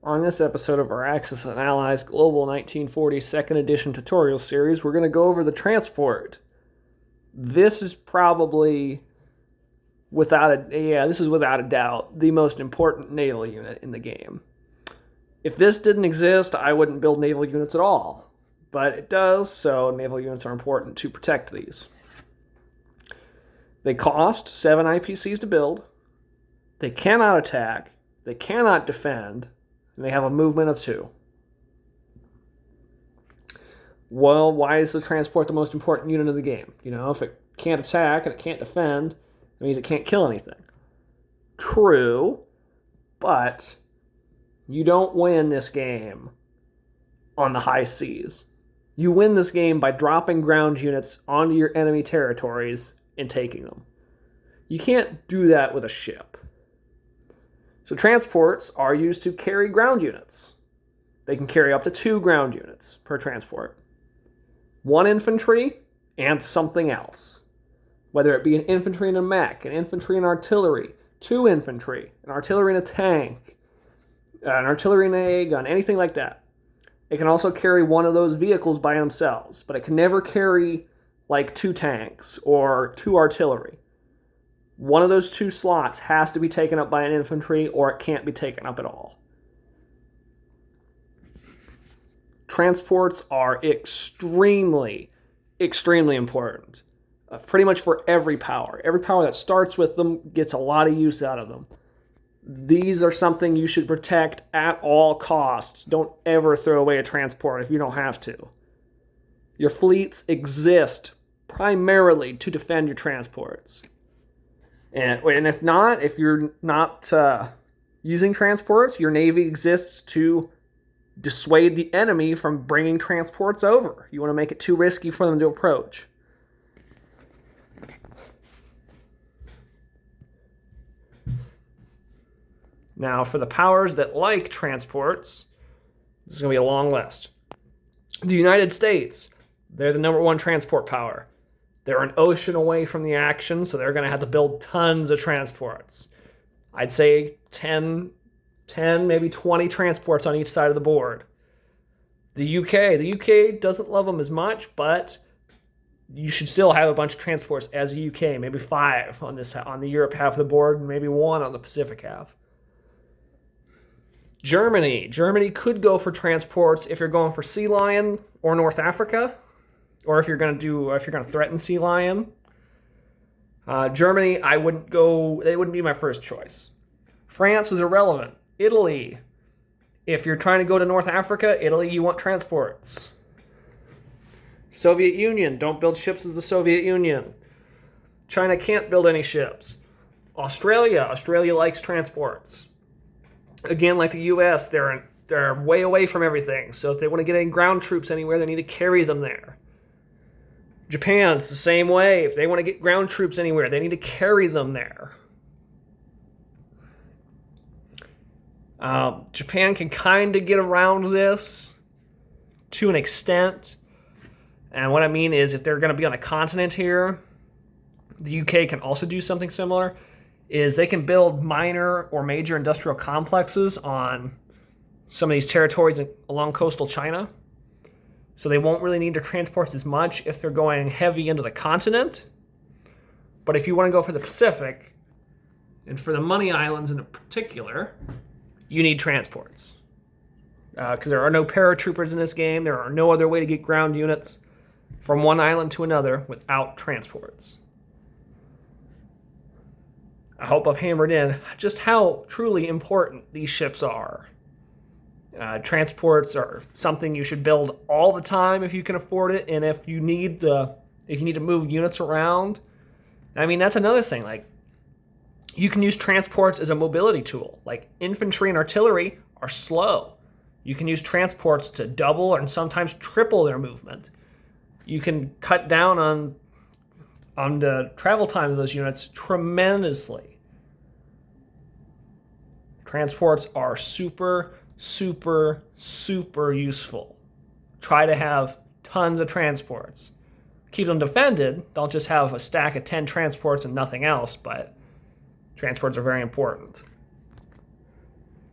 On this episode of our Axis and Allies Global 1940 2nd Edition tutorial series, we're going to go over the transport. This is probably, without a doubt, the most important naval unit in the game. If this didn't exist, I wouldn't build naval units at all. But it does, so naval units are important to protect these. They cost 7 IPCs to build. They cannot attack. They cannot defend. And they have a movement of 2. Well, why is the transport the most important unit of the game? If it can't attack and it can't defend, it means it can't kill anything. True, but you don't win this game on the high seas. You win this game by dropping ground units onto your enemy territories and taking them. You can't do that with a ship. So transports are used to carry ground units. They can carry up to 2 ground units per transport. 1 infantry and something else. Whether it be an infantry and a mech, an infantry and artillery, 2 infantry, an artillery and a tank, an artillery and a gun, anything like that. It can also carry one of those vehicles by themselves, but it can never carry like 2 tanks or 2 artillery. One of those 2 slots has to be taken up by an infantry, or it can't be taken up at all. Transports are extremely, extremely important. Pretty much for every power. Every power that starts with them gets a lot of use out of them. These are something you should protect at all costs. Don't ever throw away a transport if you don't have to. Your fleets exist primarily to defend your transports. And if you're not using transports, your navy exists to dissuade the enemy from bringing transports over. You want to make it too risky for them to approach. Now, for the powers that like transports, this is going to be a long list. The United States, they're the number 1 transport power. They're an ocean away from the action, so they're going to have to build tons of transports. I'd say 10, maybe 20 transports on each side of the board. The UK doesn't love them as much, but you should still have a bunch of transports as the UK, maybe 5 on the Europe half of the board, and maybe 1 on the Pacific half. Germany could go for transports if you're going for Sea Lion or North Africa, or if you're going to threaten Sea Lion. Germany, they wouldn't be my first choice. France is irrelevant. Italy, if you're trying to go to North Africa, Italy, you want transports. Soviet Union, don't build ships as the Soviet Union. China can't build any ships. Australia likes transports. Again, like the US, they're way away from everything, so if they want to get any ground troops anywhere, they need to carry them there. Japan, it's the same way. If they want to get ground troops anywhere, they need to carry them there. Japan can kind of get around this to an extent. And what I mean is, if they're going to be on a continent here, the UK can also do something similar, is they can build minor or major industrial complexes on some of these territories along coastal China. So they won't really need to transport as much if they're going heavy into the continent. But if you want to go for the Pacific, and for the Money Islands in particular, you need transports. Because there are no paratroopers in this game. There are no other way to get ground units from one island to another without transports. I hope I've hammered in just how truly important these ships are. Transports are something you should build all the time if you can afford it, and if you need to move units around. I mean, that's another thing. Like, you can use transports as a mobility tool. Like, infantry and artillery are slow. You can use transports to double and sometimes triple their movement. You can cut down on the travel time of those units tremendously. Transports are super, super, super useful. Try to have tons of transports. Keep them defended. Don't just have a stack of 10 transports and nothing else, but transports are very important.